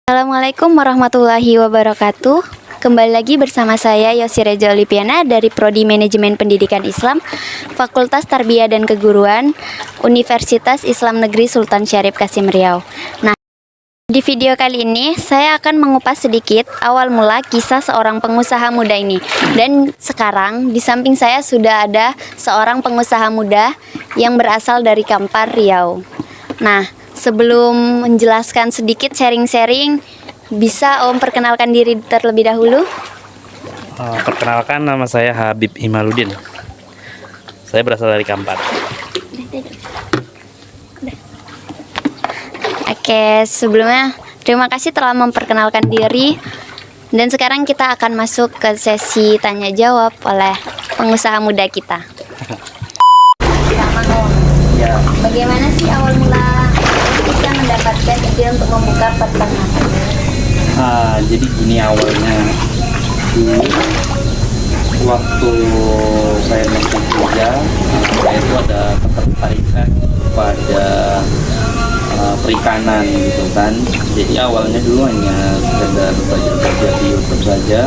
Assalamualaikum warahmatullahi wabarakatuh. Kembali lagi bersama saya Yosi Reja Oliviana dari Prodi Manajemen Pendidikan Islam, Fakultas Tarbiyah dan Keguruan, Universitas Islam Negeri Sultan Syarif Kasim Riau. Nah, di video kali ini saya akan mengupas sedikit awal mula kisah seorang pengusaha muda ini. Dan sekarang di samping saya sudah ada seorang pengusaha muda yang berasal dari Kampar, Riau. Nah, sebelum menjelaskan sedikit sharing-sharing, bisa Om perkenalkan diri terlebih dahulu? Perkenalkan, nama saya Habib Imaluddin. Saya berasal dari Kampar. Oke, sebelumnya terima kasih telah memperkenalkan diri. Dan sekarang kita akan masuk ke sesi tanya jawab oleh pengusaha muda kita. Sama Om, Ya, bagaimana sih awal mula kita mendapatkan ide untuk membuka peternakan? jadi gini awalnya. Dulu waktu saya masih kerja, saya itu ada ketertarikan pada perikanan gitu kan. Jadi awalnya dulu hanya sekedar belajar di YouTube saja.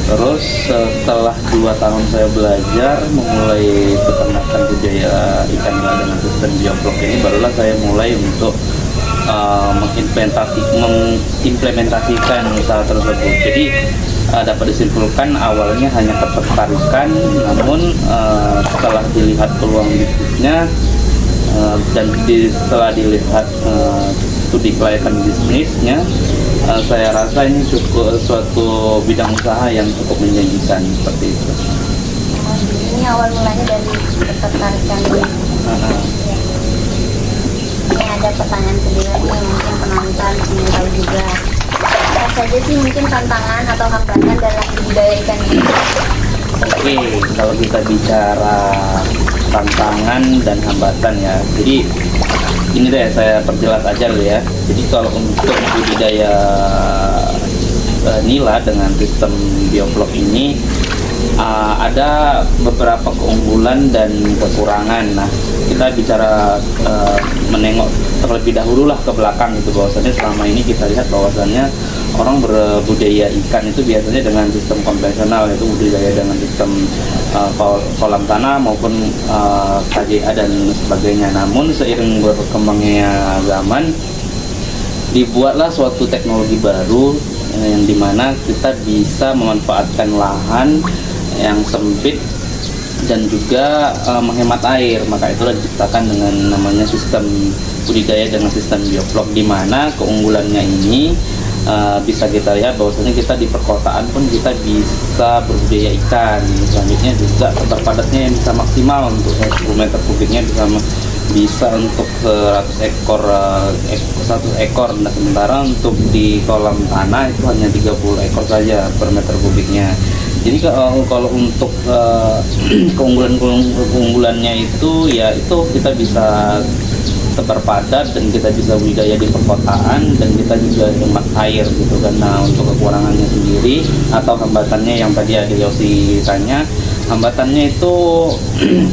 Terus setelah 2 tahun saya belajar memulai peternakan budidaya ikan nila dengan sistem bioflok ini, barulah saya mulai untuk mengimplementasikan usaha tersebut. Jadi dapat disimpulkan awalnya hanya ketertarikan, namun setelah dilihat peluang bisnisnya dan setelah dilihat studi kelayakan bisnisnya, saya rasa ini cukup suatu bidang usaha yang cukup menjanjikan seperti itu. Ini awal mulanya dari ketertarikan ini. Ini ada pertanyaan kedua nih, mungkin penonton ingin tahu juga. Apa saja sih mungkin tantangan atau hambatan dalam budidaya ikan ini? Oke, kalau kita bicara tantangan dan hambatan ya, jadi ini deh saya perjelas aja dulu ya. Jadi kalau untuk budidaya nila dengan sistem bioflok ini ada beberapa keunggulan dan kekurangan. Nah, kita bicara menengok terlebih dahulu lah ke belakang gitu, bahwasannya selama ini kita lihat bahwasannya orang berbudidaya ikan itu biasanya dengan sistem konvensional, yaitu budidaya dengan sistem kolam tanah maupun KJA dan sebagainya. Namun seiring berkembangnya zaman, dibuatlah suatu teknologi baru yang dimana kita bisa memanfaatkan lahan yang sempit dan juga menghemat air. Maka itulah diciptakan dengan namanya sistem budidaya dengan sistem bioflok, di mana keunggulannya ini bisa kita lihat bahwasanya kita di perkotaan pun kita bisa berbudidaya ikan. Selanjutnya juga ketebar padatnya yang bisa maksimal untuk 10 meter kubiknya bisa untuk 100 ekor 1 ekor. Nah, sementara untuk di kolam tanah itu hanya 30 ekor saja per meter kubiknya. Jadi kalau untuk keunggulannya itu ya itu kita bisa tebar padat dan kita bisa budidaya di perkotaan dan kita juga hemat air gitu kan. Nah, untuk kekurangannya sendiri atau hambatannya yang tadi ada Yosi tanya, hambatannya itu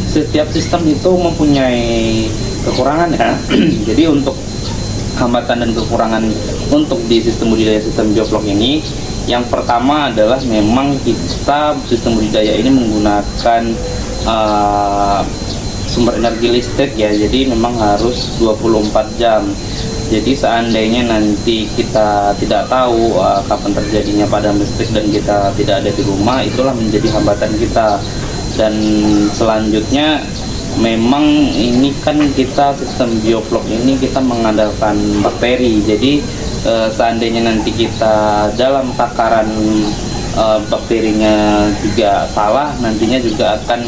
setiap sistem itu mempunyai kekurangan ya. Jadi untuk hambatan dan kekurangan untuk di sistem budidaya sistem bioflok ini, yang pertama adalah memang kita sistem budidaya ini menggunakan sumber energi listrik ya, jadi memang harus 24 jam. Jadi seandainya nanti kita tidak tahu kapan terjadinya padam listrik dan kita tidak ada di rumah, itulah menjadi hambatan kita. Dan selanjutnya memang ini kan kita sistem bioflok ini kita mengandalkan bakteri. Jadi seandainya nanti kita dalam takaran bakterinya juga salah, nantinya juga akan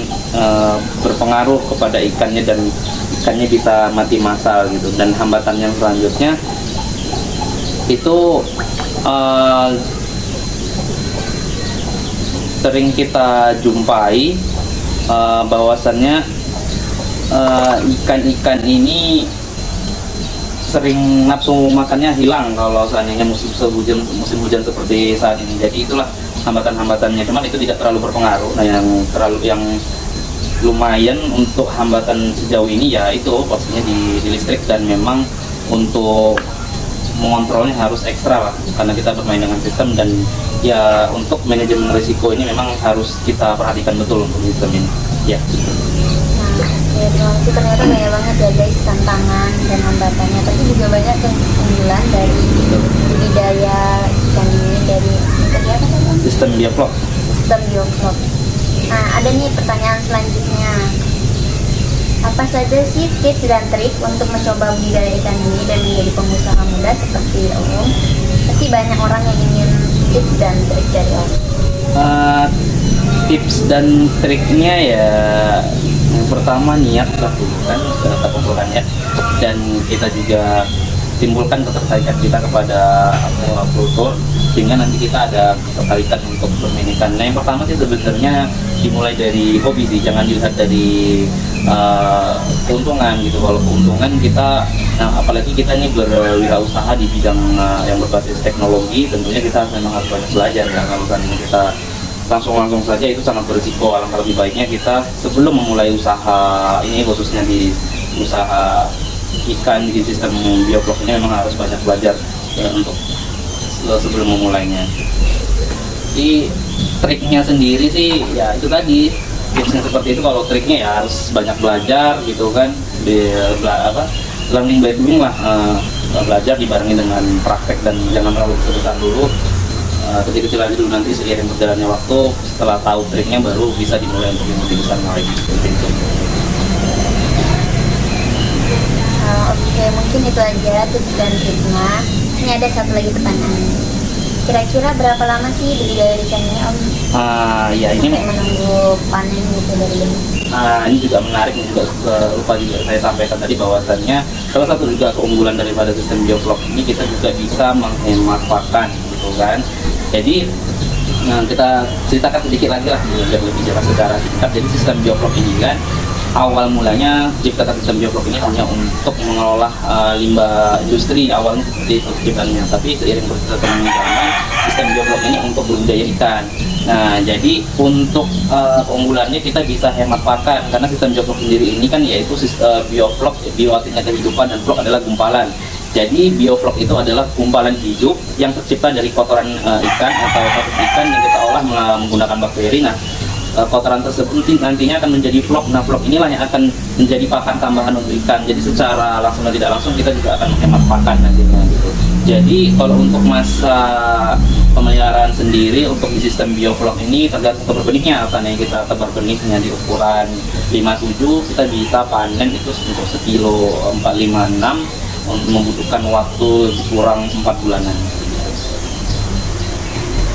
berpengaruh kepada ikannya dan ikannya bisa mati massal gitu. Dan hambatan yang selanjutnya itu sering kita jumpai bahwasannya ikan-ikan ini sering nafsu makannya hilang kalau seandainya musim hujan seperti saat ini. Jadi itulah hambatan-hambatannya, cuman itu tidak terlalu berpengaruh. Nah, yang lumayan untuk hambatan sejauh ini ya itu pastinya di listrik, dan memang untuk mengontrolnya harus ekstra lah, karena kita bermain dengan sistem. Dan ya untuk manajemen risiko ini memang harus kita perhatikan betul untuk sistem ini ya. Ya, terima kasih. Ternyata banyak banget ya guys tantangan dan hambatannya, tapi juga banyak keunggulan dari budidaya ikan ini, dari metode apa tadi? Sistem bioflok. Sistem bioflok. Nah, ada nih pertanyaan selanjutnya. Apa saja sih tips dan trik untuk mencoba budidaya ikan ini dan menjadi pengusaha muda seperti Om? Pasti banyak orang yang ingin tips dan trik dari Om. Tips dan triknya ya, yang pertama niat lah dulu kan, kita kumpulkannya, dan kita juga timbulkan ketertarikan kita kepada aquaculture, sehingga nanti kita ada ketertarikan untuk bermain ikan. Nah, yang pertama sih sebenarnya dimulai dari hobi sih, jangan dilihat dari keuntungan gitu. Kalau keuntungan kita, nah apalagi kita ini berwirausaha di bidang yang berbasis teknologi, tentunya kita memang harus banyak belajar ya. Kalau kan kita langsung saja itu sangat berisiko. Alangkah lebih baiknya kita sebelum memulai usaha ini, khususnya di usaha ikan di sistem bioflok ini, memang harus banyak belajar ya, untuk sebelum memulainya. Di triknya sendiri sih ya itu tadi, tipsnya seperti itu. Kalau triknya ya harus banyak belajar gitu kan, learning by doing lah, belajar dibarengi dengan praktek, dan jangan terlalu kesulitan dulu. Kecil-kecil aja dulu, nanti seiring berjalannya waktu, setelah tahu triknya baru bisa dimulai untuk yang lebih besar lagi seperti itu. Oke, mungkin itu aja tips dan triknya. Ini ada satu lagi pertanyaan. Kira-kira berapa lama sih budidaya ikan ini Om? Ya ini sampai menunggu panen gitu dari benih. Ini juga menarik, juga lupa juga saya sampaikan tadi, bahwasannya salah satu juga keunggulan daripada sistem bioflok ini, kita juga bisa menghemat pakan gitu kan. Jadi kita ceritakan sedikit lagi lah biar lebih jelas secara singkat. Jadi sistem bioflok ini kan awal mulanya ciptakan sistem bioflok ini hanya untuk mengelola limbah industri, awalnya seperti itu ciptaannya. Tapi seiring berkembangnya zaman, sistem bioflok ini untuk budidaya ikan. Nah, jadi untuk keunggulannya kita bisa hemat pakan, karena sistem bioflok sendiri ini kan yaitu bioflok, bio artinya kehidupan, dan flok adalah gumpalan. Jadi bioflok itu adalah gumpalan hidup yang tercipta dari kotoran ikan atau fetus ikan yang kita olah menggunakan bakteri. Nah, kotoran tersebut nantinya akan menjadi flok. Nah, flok inilah yang akan menjadi pakan tambahan untuk ikan. Jadi secara langsung dan tidak langsung kita juga akan menghemat pakan nantinya gitu. Jadi kalau untuk masa pemeliharaan sendiri untuk di sistem bioflok ini tergantung tebar benihnya. Karena kita tebar benihnya di ukuran 57, kita bisa panen itu untuk sekilo 456, membutuhkan waktu kurang 4 bulanan.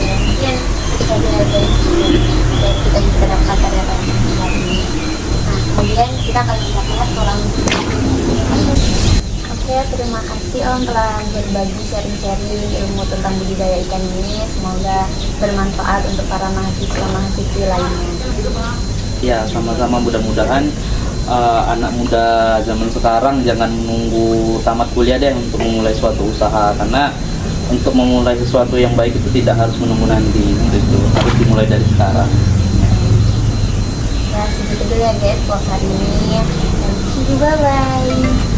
Mungkin saja dari kita bisa dapat karya ini. Nah, kemudian kita akan melihat kolam. Oke, terima kasih Om telah berbagi sharing-sharing ilmu tentang budidaya ikan ini. Semoga bermanfaat untuk para mahasiswa-mahasiswi lainnya. Ya, sama-sama, mudah-mudahan anak muda zaman sekarang jangan menunggu tamat kuliah deh untuk memulai suatu usaha, karena untuk memulai sesuatu yang baik itu tidak harus menunggu nanti, itu harus dimulai dari sekarang. Ya, segitu dulu ya guys buat hari ini. Dan see you, bye-bye.